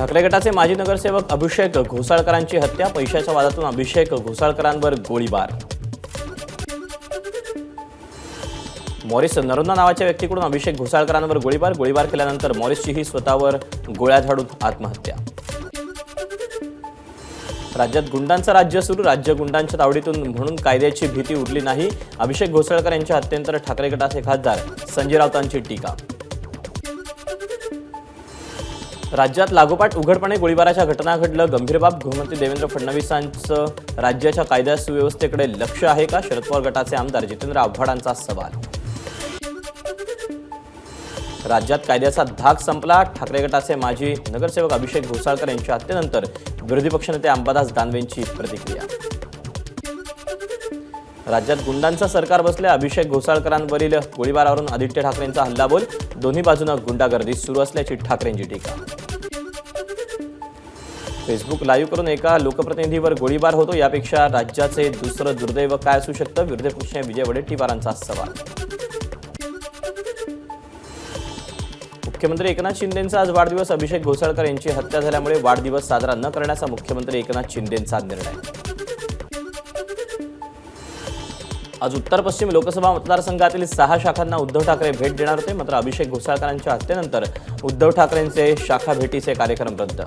ठाकरे गटाचे माजी नगरसेवक अभिषेक घोसाळकरांची हत्या, पैशाच्या वादातून अभिषेक घोसाळकरांवर गोळीबार। मॉरिस नरोन्ना नावाच्या व्यक्तीकडून अभिषेक घोसाळकरांवर गोळीबार केल्यानंतर मॉरिसचीही स्वतःवर गोळ्या झाडून आत्महत्या। राज्यात गुंडांचं राज्य सुरू, राज्य गुंडांच्या तावडीतून म्हणून कायद्याची भीती उरली नाही, अभिषेक घोसाळकर यांच्या हत्येनंतर ठाकरे गटाचे खासदार संजय राऊतांची टीका। राज्यात लागोपाठ उघडपणे गोळीबाराच्या घटना घडलं, गंभीर बाब, गृहमंत्री देवेंद्र फडणवीसांचं राज्याच्या कायदा सुव्यवस्थेकडे लक्ष आहे का, शरद पवार गटाचे आमदार जितेंद्र आव्हाडांचा सवाल। राज्यात कायद्याचा धाक संपला, ठाकरे गटाचे माजी नगरसेवक अभिषेक घोसाळकर यांच्या हत्येनंतर विरोधी पक्षनेते अंबादास दानवेंची प्रतिक्रिया। राज्यात गुंडांचं सरकार बसले, अभिषेक घोसाळकरांवरील गोळीबारावरून आदित्य ठाकरेंचा हल्लाबोल, दोन्ही बाजूंना गुंडागर्दी सुरू असल्याची ठाकरेंची टीका। फेसबुक लाईव्ह करून एका लोकप्रतिनिधीवर गोळीबार होतो, यापेक्षा राज्याचे दुसरं दुर्दैव काय असू शकतं, विरोधी पक्षनेते विजय वडेट्टीवारांचा सवाल। मुख्यमंत्री एकनाथ शिंदेंचा आज वाढदिवस, अभिषेक घोसाळकर यांची हत्या झाल्यामुळे वाढदिवस साजरा न करण्याचा मुख्यमंत्री एकनाथ शिंदेंचा निर्णय। आज उत्तर पश्चिम लोकसभा मतदारसंघातील 6 शाखांना उद्धव ठाकरे भेट देणार होते, मात्र अभिषेक घोसाळकरांच्या हत्येनंतर उद्धव ठाकरेंचे शाखा भेटीचे कार्यक्रम रद्द।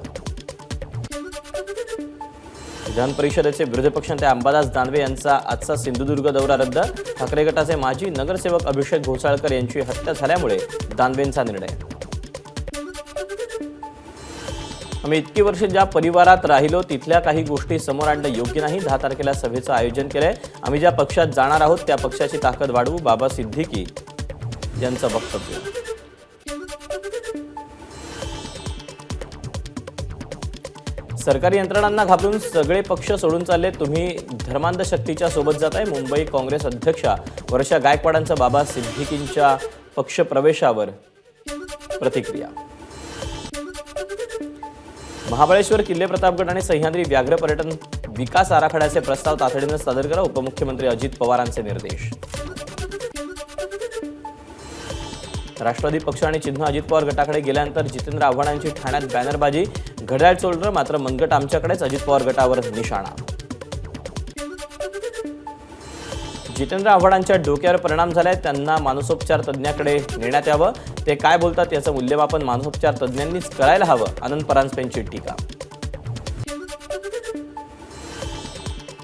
विधान परिषदेचे विरोधी पक्षनेते अंबादास दानवे यांचा आजचा सिंधुदुर्ग दौरा रद्द, ठाकरे गटाचे माजी नगरसेवक अभिषेक घोसाळकर यांची हत्या झाल्यामुळे दानवेंचा निर्णय। आम्ही इतकी वर्ष ज्या परिवारात राहिलो तिथल्या काही गोष्टी समोर आणणं योग्य नाही, 10 तारखेला सभेचं आयोजन केलंय, आम्ही ज्या पक्षात जाणार आहोत त्या पक्षाची ताकद वाढवू, बाबा सिद्दीकी यांचं वक्तव्य। सरकारी यंत्रणांना घाबरून सगळे पक्ष सोडून चालले, तुम्ही धर्मांध शक्तीच्या सोबत जाताय, मुंबई काँग्रेस अध्यक्षा वर्षा गायकवाडांचं बाबा सिद्दीकींच्या पक्ष प्रवेशावर प्रतिक्रिया। महाबळेश्वर, किल्ले प्रतापगड आणि सह्याद्री व्याघ्र पर्यटन विकास आराखड्याचे प्रस्ताव तातडीने सादर करा, उपमुख्यमंत्री अजित पवारांचे निर्देश। राष्ट्रवादी पक्ष आणि चिन्ह अजित पवार गटाकडे गेल्यानंतर जितेंद्र आव्हाडांची ठाण्यात बॅनरबाजी, घड्याळ चोरलं मात्र मनगट आमच्याकडेच, अजित पवार गटावर निशाणा। जितेंद्र आव्हाडांच्या डोक्यावर परिणाम झालाय, त्यांना मानसोपचार तज्ज्ञाकडे नेण्यात यावं, ते काय बोलतात याचं मूल्यमापन मानसोपचार तज्ज्ञांनीच करायला हवं, आनंद परांजपेंची टीका।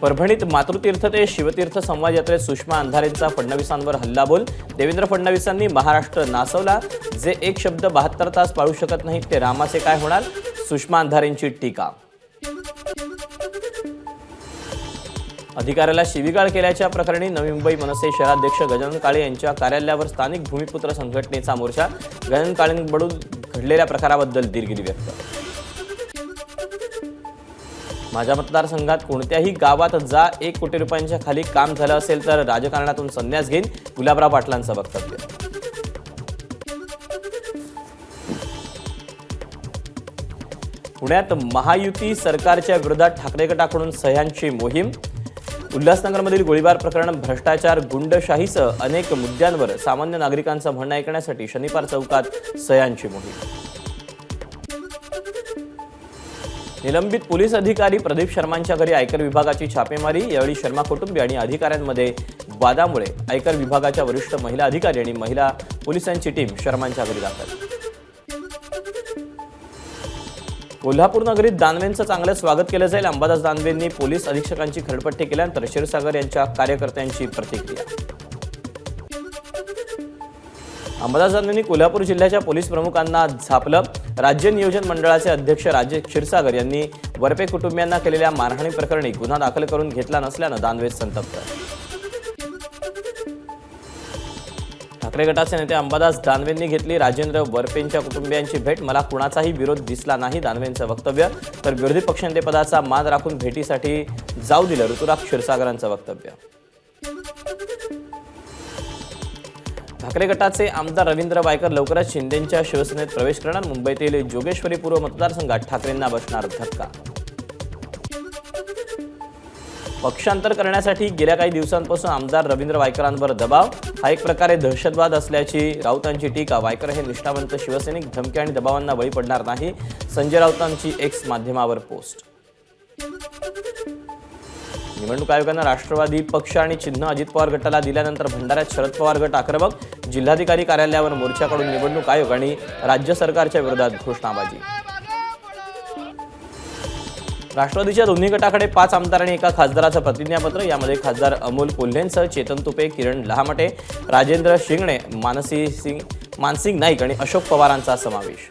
परभणीत मातृतीर्थ ते शिवतीर्थ संवाद यात्रेत सुषमा अंधारेंचा फडणवीसांवर हल्लाबोल, देवेंद्र फडणवीसांनी महाराष्ट्र नासवला, जे एक शब्द 72 तास पाळू शकत नाहीत ते रामाचे काय होणार, सुषमा अंधारेंची टीका। अधिकाऱ्याला शिवीगाळ केल्याच्या प्रकरणी नवी मुंबई मनसे शहराध्यक्ष गजानन काळे यांच्या कार्यालयावर स्थानिक भूमिपुत्र संघटनेचा मोर्चा, गजानन काळेंकडून घडलेल्या प्रकाराबद्दल दिलगिरी व्यक्त। माझ्या मतदारसंघात कोणत्याही गावात जा, 1 कोटी रुपयांच्या खाली काम झालं असेल तर राजकारणातून संन्यास घेईन, गुलाबराव पाटलांचं वक्तव्य। पुण्यात महायुती सरकारच्या विरोधात ठाकरे गटाकडून सह्यांची मोहीम, उल्हासनगरमधील गोळीबार प्रकरण, भ्रष्टाचार, गुंडशाहीसह अनेक मुद्द्यांवर सामान्य नागरिकांचं म्हणणं ऐकण्यासाठी शनिवार चौकात सह्यांची मोहीम। निलंबित पोलीस अधिकारी प्रदीप शर्मांच्या घरी आयकर विभागाची छापेमारी, यावेळी शर्मा कुटुंबीय आणि अधिकाऱ्यांमध्ये वादामुळे आयकर विभागाच्या वरिष्ठ महिला अधिकारी आणि महिला पोलिसांची टीम शर्मांच्या घरी दाखल। कोल्हापूर नगरीत दानवेंचं चांगलं स्वागत केलं जाईल, अंबादास दानवेंनी पोलीस अधीक्षकांची खरडपट्टी केल्यानंतर क्षीरसागर यांच्या कार्यकर्त्यांची प्रतिक्रिया। अंबादास दानवेंनी कोल्हापूर जिल्ह्याच्या पोलीस प्रमुखांना झापलं, राज्य नियोजन मंडळाचे अध्यक्ष राजेश क्षीरसागर यांनी वरपे कुटुंबियांना केलेल्या मारहाणी प्रकरणी गुन्हा दाखल करून घेतला नसल्यानं दानवे संतप्त। ठाकरे गटाचे नेते अंबादास दानवेंनी घेतली राजेंद्र वरपेंच्या कुटुंबियांची भेट, मला कुणाचाही विरोध दिसला नाही, दानवेंचं वक्तव्य, तर विरोधी पक्षनेतेपदाचा मान राखून भेटीसाठी जाऊ दिलं, ऋतुराज क्षीरसागरांचं वक्तव्य। ठाकरे गटाचे आमदार रवींद्र वायकर लवकरच शिंदेंच्या शिवसेनेत प्रवेश करणार, मुंबईतील जोगेश्वरी पूर्व मतदारसंघात ठाकरेंना बसणार धक्का। पक्षांतर करण्यासाठी गेल्या काही दिवसांपासून आमदार रवींद्र वायकरांवर दबाव, हा एक प्रकारे दहशतवाद असल्याची राऊतांची टीका. वायकर हे निष्ठावंत शिवसैनिक, धमकी आणि दबावांना बळी पडणार नाही. संजय राऊतांची एक्स माध्यमावर पोस्ट. निवडणूक आयोगानं राष्ट्रवादी पक्ष आणि चिन्ह अजित पवार गटाला दिल्यानंतर भंडाऱ्यात शरद पवार गट आक्रमक. जिल्हाधिकारी कार्यालयावर मोर्चाकडून निवडणूक आयोग आणि राज्य सरकारच्या विरोधात घोषणाबाजी. राष्ट्रवादीच्या दोन्ही गटाकडे 5 आमदार आणि एका खासदाराचं प्रतिज्ञापत्र. यामध्ये खासदार अमोल कोल्हेंसह चेतन तुपे, किरण लहामटे, राजेंद्र शिंगणे, मानसिंग नाईक आणि अशोक पवारांचा समावेश.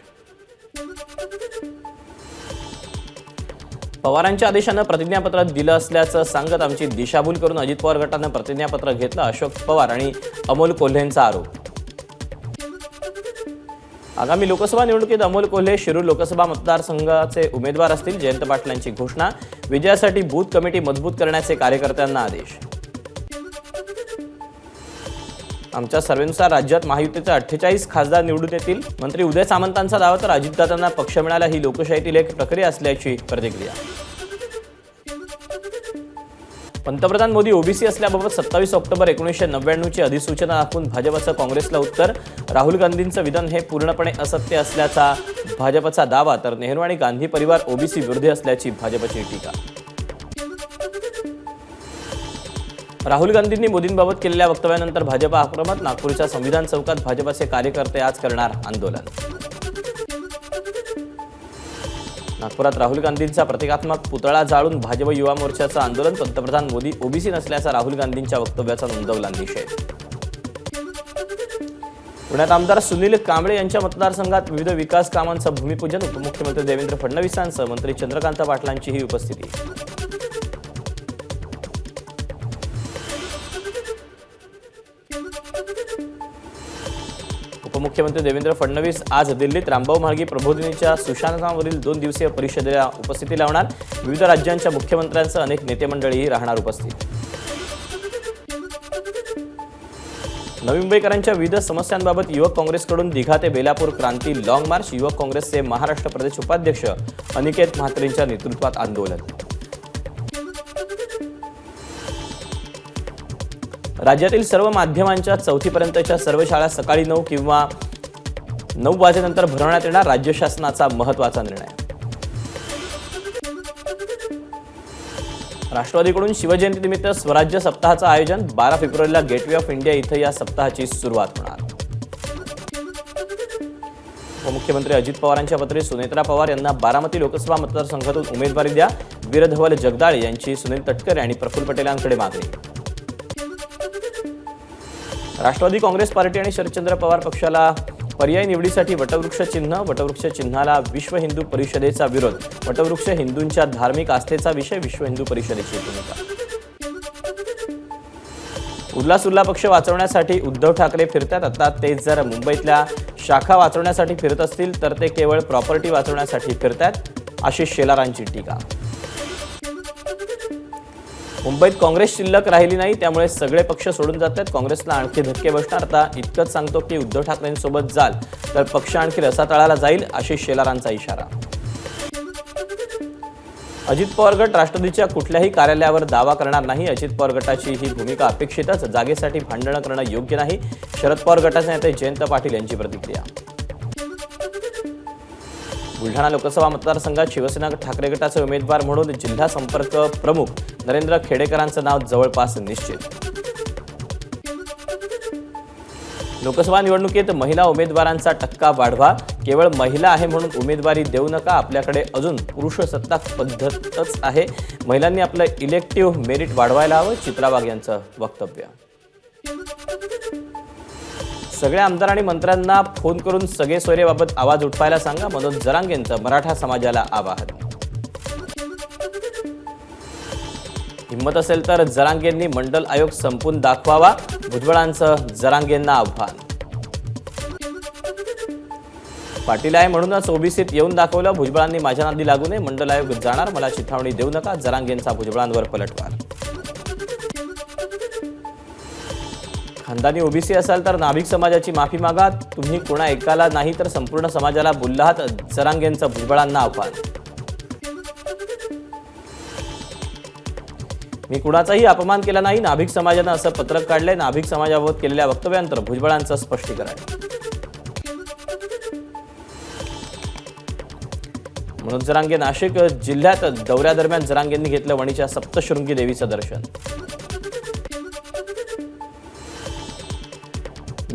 पवारांच्या आदेशानं प्रतिज्ञापत्र दिलं असल्याचं सांगत आमची दिशाभूल करून अजित पवार गटानं प्रतिज्ञापत्र घेतलं, अशोक पवार आणि अमोल कोल्हेंचा आरोप. आगामी लोकसभा निवडणुकीत अमोल कोल्हे शिरूर लोकसभा मतदारसंघाचे उमेदवार असतील. जयंत पाटील यांची घोषणा. विजयासाठी बूथ कमिटी मजबूत करण्याचे कार्यकर्त्यांना आदेश. आमच्या सर्वेनुसार राज्यात महायुतीचे 48 खासदार निवडून येतील. मंत्री उदय सामंतांचा दावा, तर अजितदादांना पक्ष मिळाला ही लोकशाहीतील एक प्रक्रिया असल्याची प्रतिक्रिया. पंतप्रधान मोदी ओबीसी असल्याबाबत 27 ऑक्टोबर 1999ची अधिसूचना दाखवून भाजपचं काँग्रेसला उत्तर. राहुल गांधींचं विधान हे पूर्णपणे असत्य असल्याचा भाजपचा दावा, तर नेहरू आणि गांधी परिवार ओबीसी विरोधी असल्याची भाजपची टीका. राहुल गांधींनी मोदींबाबत केलेल्या वक्तव्यानंतर भाजप आक्रमक. नागपूरच्या संविधान चौकात भाजपचे कार्यकर्ते आज करणार आंदोलन. नागपुरात राहुल गांधींचा प्रतिकात्मक पुतळा जाळून भाजप युवा मोर्चाचं आंदोलन. पंतप्रधान मोदी ओबीसी नसल्याचा राहुल गांधींच्या वक्तव्याचा नोंदवला निषेध. पुण्यात आमदार सुनील कांबळे यांच्या मतदारसंघात विविध विकास कामांचं भूमिपूजन. उपमुख्यमंत्री देवेंद्र फडणवीसांसह मंत्री चंद्रकांत पाटलांचीही उपस्थिती. उपमुख्यमंत्री देवेंद्र फडणवीस आज दिल्लीत रामभाऊ म्हाळगी प्रबोधिनीच्या सुशासनावरील 2 दिवसीय परिषदेला उपस्थिती लावणार. विविध राज्यांच्या मुख्यमंत्र्यांसह अनेक नेते मंडळीही राहणार उपस्थित. नवी मुंबईकरांच्या विविध समस्यांबाबत युवक काँग्रेसकडून दिघा ते बेलापूर क्रांती लॉंग मार्च. युवक काँग्रेसचे महाराष्ट्र प्रदेश उपाध्यक्ष अनिकेत म्हात्रेंच्या नेतृत्वात आंदोलन. राज्यातील सर्व माध्यमांच्या 4थी पर्यंतच्या सर्व शाळा सकाळी 9 किंवा 9 वाजेनंतर भरवण्यात येणार. राज्य शासनाचा महत्त्वाचा निर्णय. राष्ट्रवादीकडून शिवजयंतीनिमित्त स्वराज्य सप्ताहाचं आयोजन. 12 फेब्रुवारीला गेटवे ऑफ इंडिया इथं या सप्ताहाची सुरुवात होणार. उपमुख्यमंत्री अजित पवारांच्या पत्री सुनेत्रा पवार यांना बारामती लोकसभा मतदारसंघातून उमेदवारी द्या. वीरधवल जगदाळे यांची सुनील तटकरे आणि प्रफुल्ल पटेलांकडे मागणी. राष्ट्रवादी काँग्रेस पार्टी आणि शरदचंद्र पवार पक्षाला पर्यायी निवडीसाठी वटवृक्ष चिन्ह. वटवृक्ष चिन्हाला विश्व हिंदू परिषदेचा विरोध. वटवृक्ष हिंदूंच्या धार्मिक आस्थेचा विषय. विश्व हिंदू परिषदेची भूमिका. उल्ला पक्ष वाचवण्यासाठी उद्धव ठाकरे फिरतात. आता ते जर मुंबईतल्या शाखा वाचवण्यासाठी फिरत असतील तर ते केवळ प्रॉपर्टी वाचवण्यासाठी फिरतात. आशिष शेलारांची टीका. मुंबईत काँग्रेस शिल्लक राहिली नाही, त्यामुळे सगळे पक्ष सोडून जात आहेत. काँग्रेसला आणखी धक्के बसणार. आता इतकंच सांगतो की उद्धव ठाकरेंसोबत जाल तर पक्ष आणखी रसातळाला जाईल. आशिष शेलारांचा इशारा. अजित पवार गट राष्ट्रवादीच्या कुठल्याही कार्यालयावर दावा करणार नाही. अजित पवार गटाची ही भूमिका अपेक्षितच. जागेसाठी भांडणं करणं योग्य नाही. शरद पवार गटाचे नेते जयंत पाटील यांची प्रतिक्रिया. बुलढाणा लोकसभा मतदारसंघात शिवसेना ठाकरे गटाचे उमेदवार म्हणून जिल्हा संपर्क प्रमुख नरेंद्र खेडेकरांचं नाव जवळपास निश्चित. लोकसभा निवडणुकीत महिला उमेदवारांचा टक्का वाढवा. केवळ महिला आहे म्हणून उमेदवारी देऊ नका. आपल्याकडे अजून पुरुषसत्ताक पद्धतच आहे. महिलांनी आपलं इलेक्टिव्ह मेरिट वाढवायला हवं. चित्रा वाघ यांचं वक्तव्य. सगळ्या आमदार आणि मंत्र्यांना फोन करून सगळे सोयरेबाबत आवाज उठवायला सांगा. मनोज जरांगेंचं मराठा समाजाला आवाहन. हिम्मत असेल तर जरांगेंनी मंडल आयोग संपून दाखवावा. भुजबळांचं जरांगेंना आव्हान. पाटील आहे म्हणूनच ओबीसीत येऊन दाखवलं. भुजबळांनी माझ्या नादी लागू नये. मंडल आयोग जाणार, मला चिथावणी देऊ नका. जरांगेंचा भुजबळांवर पलटवार. खानदानी ओबीसी असाल तर नाभिक समाजाची माफी मागा. तुम्ही कोणा एकाला नाही तर संपूर्ण समाजाला बोलला आहात. जरांगेंचं भुजबळांना आव्हान. मी कुणाचाही अपमान केला नाही, नाभिक समाजानं असं पत्रक काढलंय. नाभिक समाजाबाबत केलेल्या वक्तव्यानंतर भुजबळांचं स्पष्टीकरण. मनोज जरांगे नाशिक जिल्ह्यात दौऱ्यादरम्यान जरांगेंनी घेतलं वणीच्या सप्तशृंगी देवीचं दर्शन.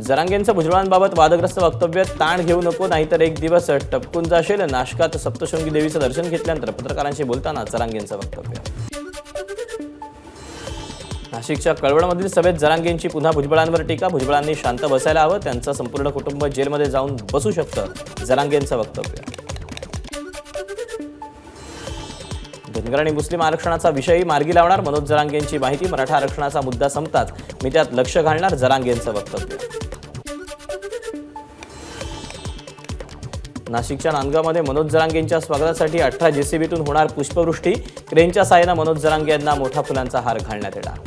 जरांगेंचं भुजबळांबाबत वादग्रस्त वक्तव्य. ताण घेऊ नको, नाहीतर एक दिवस टपकून जाशील. नाशकात सप्तशृंगी देवीचं दर्शन घेतल्यानंतर पत्रकारांशी बोलताना जरांगेंचं वक्तव्य. नाशिकच्या कळवणमधील सभेत जरांगेंची पुन्हा भुजबळांवर टीका. भुजबळांनी शांत बसायला हवं, त्यांचं संपूर्ण कुटुंब जेलमध्ये जाऊन बसू शकतं, जरांगेंचं वक्तव्य. धनगर आणि मुस्लिम आरक्षणाचा विषयही मार्गी लावणार, मनोज जरांगेंची माहिती. मराठा आरक्षणाचा मुद्दा संपताच मी त्यात लक्ष घालणार, जरांगेंचं वक्तव्य. नाशिकच्या नांदगावमध्ये मनोज जरांगेंच्या स्वागतासाठी 18 जेसीबीतून होणार पुष्पवृष्टी. क्रेनच्या साहाय्यानं मनोज जरांगे यांना मोठा फुलांचा हार घालण्यात येणार.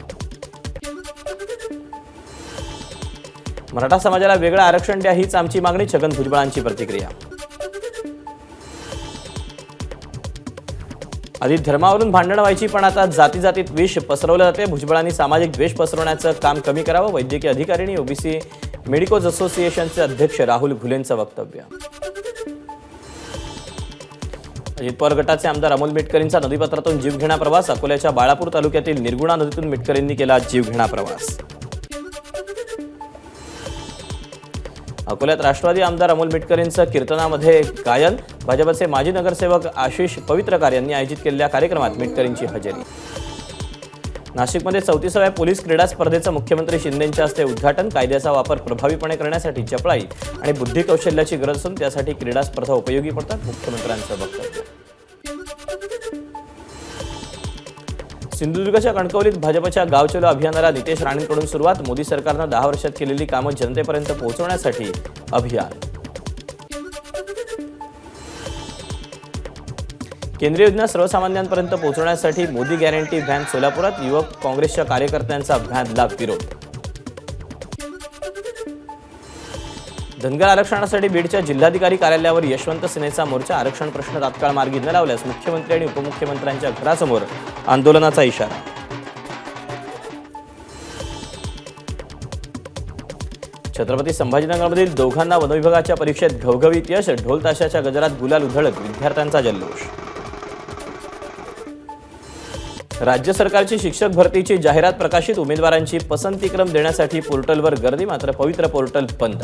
मराठा समाजाला वेगळं आरक्षण द्या, हीच आमची मागणी. छगन भुजबळांची प्रतिक्रिया. आधी धर्मावरून भांडणं व्हायची, पण आता जाती जातीत विष पसरवलं जाते. भुजबळांनी सामाजिक द्वेष पसरवण्याचं काम कमी करावं, वैद्यकीय अधिकारी आणि ओबीसी मेडिकोज असोसिएशनचे अध्यक्ष राहुल घुलेंचं वक्तव्य. अजित पवार गटाचे आमदार अमोल मिटकरींचा नदीपात्रातून जीवघेणा प्रवास. अकोल्याच्या बाळापूर तालुक्यातील निर्गुणा नदीतून मिटकरींनी केला जीवघेणा प्रवास. अकोल्यात राष्ट्रवादी आमदार अमोल मिटकरींचं कीर्तनामध्ये गायन. भाजपचे माजी नगरसेवक आशिष पवित्रकार यांनी आयोजित केलेल्या कार्यक्रमात मिटकरींची हजेरी. नाशिकमध्ये 34व्या पोलीस क्रीडा स्पर्धेचं मुख्यमंत्री शिंदेंच्या हस्ते उद्घाटन. कायद्याचा वापर प्रभावीपणे करण्यासाठी चपळाई आणि बुद्धी कौशल्याची गरज असून त्यासाठी क्रीडा स्पर्धा उपयोगी पडतात, मुख्यमंत्र्यांचं वक्तव्य. सिंधुदुर्गच्या कणकवलीत भाजपच्या गाव चलो अभियानाला नितेश राणेंकडून सुरुवात. मोदी सरकारनं 10 वर्षात केलेली कामं जनतेपर्यंत पोहोचवण्यासाठी अभियान. केंद्रीय योजना सर्वसामान्यांपर्यंत पोहोचवण्यासाठी मोदी गॅरंटी व्हॅन सोलापुरात. युवक काँग्रेसच्या कार्यकर्त्यांचा व्हॅनला विरोध. धनगर आरक्षणासाठी बीडच्या जिल्हाधिकारी कार्यालयावर यशवंत सेनेचा मोर्चा. आरक्षण प्रश्न तात्काळ मार्गी न लावल्यास मुख्यमंत्री आणि उपमुख्यमंत्र्यांच्या घरासमोर आंदोलनाचा इशारा. छत्रपती संभाजीनगरमधील दोघांना वनविभागाच्या परीक्षेत घवघवीत यश. ढोल ताशाच्या गजरात गुलाल उधळत विद्यार्थ्यांचा जल्लोष. राज्य सरकारची शिक्षक भरतीची जाहिरात प्रकाशित. उमेदवारांची पसंतीक्रम देण्यासाठी पोर्टलवर गर्दी, मात्र पवित्र पोर्टल बंद.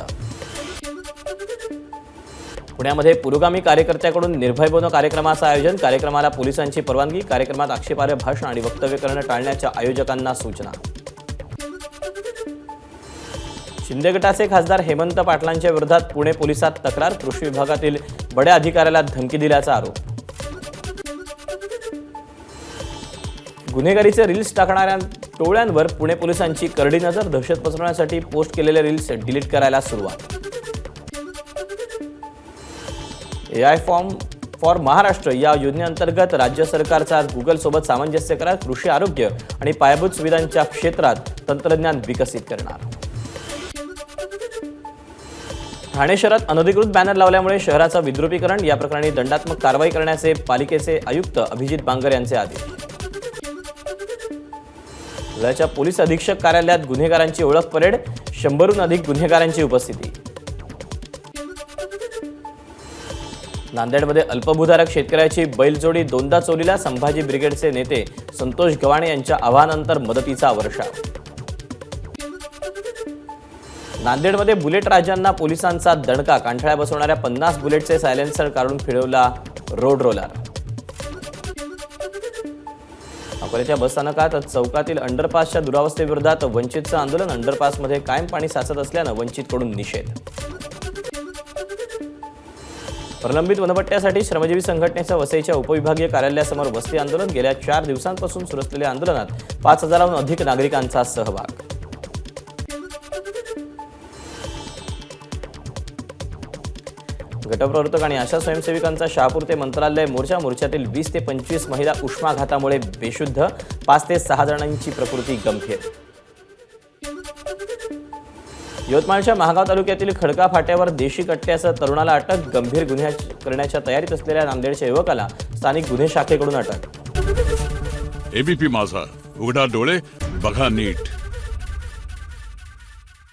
पुण्यामध्ये पुरोगामी कार्यकर्त्याकडून निर्भय बनो कार्यक्रमाचं आयोजन. कार्यक्रमाला पोलिसांची परवानगी. कार्यक्रमात आक्षेपार्ह भाषण आणि वक्तव्य करणं टाळण्याच्या आयोजकांना सूचना. शिंदे गटाचे खासदार हेमंत पाटलांच्या विरोधात पुणे पोलिसात तक्रार. कृषी विभागातील बड्या अधिकाऱ्याला धमकी दिल्याचा आरोप. गुन्हेगारीचे रील्स टाकणाऱ्या टोळ्यांवर पुणे पोलिसांची करडी नजर. दहशत पसरवण्यासाठी पोस्ट केलेले रील्स डिलीट करायला सुरुवात. AI फॉर महाराष्ट्र या योजनेअंतर्गत राज्य सरकारचा गुगल सोबत सामंजस्य करार. कृषी, आरोग्य आणि पायाभूत सुविधांच्या क्षेत्रात तंत्रज्ञान विकसित करणार. ठाणे शहरात अनधिकृत बॅनर लावल्यामुळे शहराचं विद्रुपीकरण. या प्रकरणी दंडात्मक कारवाई करण्याचे पालिकेचे आयुक्त अभिजित बांगर यांचे आदेश. धुळ्याच्या पोलीस अधीक्षक कार्यालयात गुन्हेगारांची ओळख परेड. 100हून अधिक गुन्हेगारांची उपस्थिती. नांदेडमध्ये अल्पभूधारक शेतकऱ्याची बैलजोडी दोनदा चोरीला. संभाजी ब्रिगेडचे नेते संतोष गव्हाणे यांच्या आवाहनानंतर मदतीचा वर्षाव. नांदेडमध्ये बुलेट राजांना पोलिसांचा दणका. कांठळ्या बसवणाऱ्या 50 बुलेटचे सायलेन्सर काढून फिरवला रोड रोलर. अकोल्याच्या बसस्थानकात चौकातील अंडरपासच्या दुरावस्थेविरोधात वंचितचं आंदोलन. अंडरपासमध्ये कायम पाणी साचत असल्यानं वंचितकडून निषेध. प्रलंबित वनपट्ट्यासाठी श्रमजीवी संघटनेचं वसईच्या उपविभागीय कार्यालयासमोर वस्ती आंदोलन. गेल्या 4 दिवसांपासून सुरू असलेल्या आंदोलनात 5000हून अधिक नागरिकांचा सहभाग. गटप्रवर्तक आणि आशा स्वयंसेविकांचा शहापूर ते मंत्रालय मोर्चा. मोर्चातील 20 ते 25 महिला उष्माघातामुळे बेशुद्ध. 5 ते 6 जणांची प्रकृती गंभीर. यवतमाळच्या महागाव तालुक्यातील खडका फाट्यावर देशी कट्ट्यासह तरुणाला अटक. गंभीर गुन्हे करण्याच्या तयारीत असलेल्या नांदेडच्या युवकाला स्थानिक गुन्हे शाखेकडून अटक. एबीपी माझा, उघडा डोळे बघा नीट.